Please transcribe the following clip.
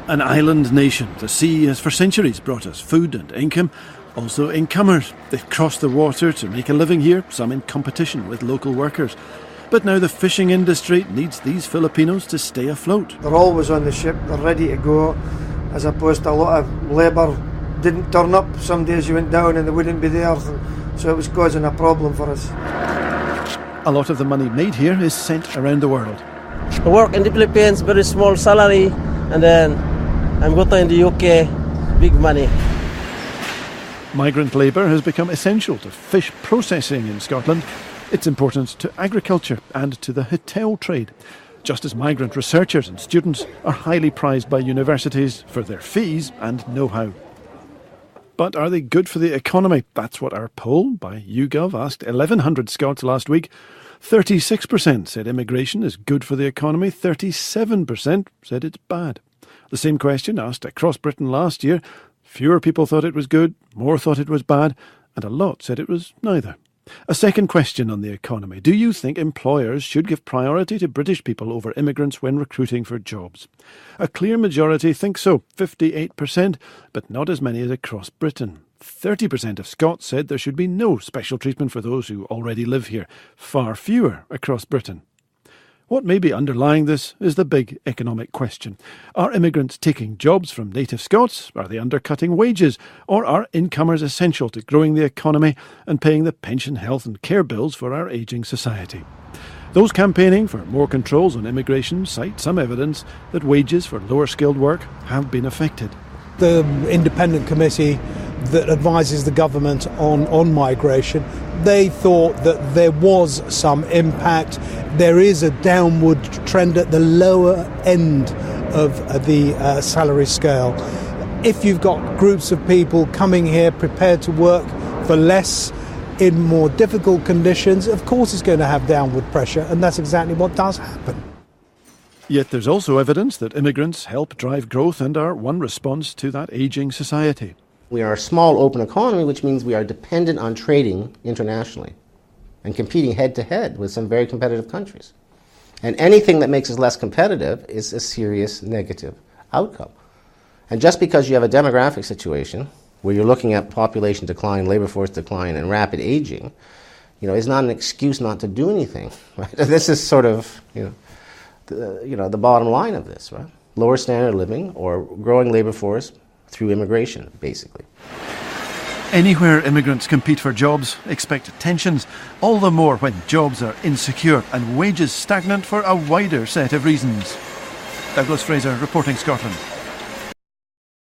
An island nation, the sea has for centuries brought us food and income. Also incomers. They've crossed the water to make a living here, some in competition with local workers. But now the fishing industry needs these Filipinos to stay afloat. They're always on the ship, they're ready to go, as opposed to a lot of labour didn't turn up. Some days you went down and they wouldn't be there, so it was causing a problem for us. A lot of the money made here is sent around the world. I work in the Philippines, very small salary, and then I'm going in the UK, big money. Migrant labour has become essential to fish processing in Scotland. It's important to agriculture and to the hotel trade, just as migrant researchers and students are highly prized by universities for their fees and know-how. But are they good for the economy? That's what our poll by YouGov asked 1,100 Scots last week. 36% said immigration is good for the economy, 37% said it's bad. The same question asked across Britain last year. Fewer people thought it was good, more thought it was bad, and a lot said it was neither. A second question on the economy. Do you think employers should give priority to British people over immigrants when recruiting for jobs? A clear majority think so, 58%, but not as many as across Britain. 30% of Scots said there should be no special treatment for those who already live here, far fewer across Britain. What may be underlying this is the big economic question. Are immigrants taking jobs from native Scots? Are they undercutting wages? Or are incomers essential to growing the economy and paying the pension, health and care bills for our ageing society? Those campaigning for more controls on immigration cite some evidence that wages for lower skilled work have been affected. The independent committee that advises the government on migration, they thought that there was some impact. There is a downward trend at the lower end of the salary scale. If you've got groups of people coming here prepared to work for less in more difficult conditions, of course it's going to have downward pressure, and that's exactly what does happen. Yet there's also evidence that immigrants help drive growth and are one response to that ageing society. We are a small open economy, which means we are dependent on trading internationally and competing head-to-head with some very competitive countries. And anything that makes us less competitive is a serious negative outcome. And just because you have a demographic situation where you're looking at population decline, labor force decline, and rapid aging, is not an excuse not to do anything. Right? This is sort of, the bottom line of this, right? Lower standard of living or growing labor force through immigration, basically. Anywhere immigrants compete for jobs, expect tensions, all the more when jobs are insecure and wages stagnant for a wider set of reasons. Douglas Fraser, reporting Scotland.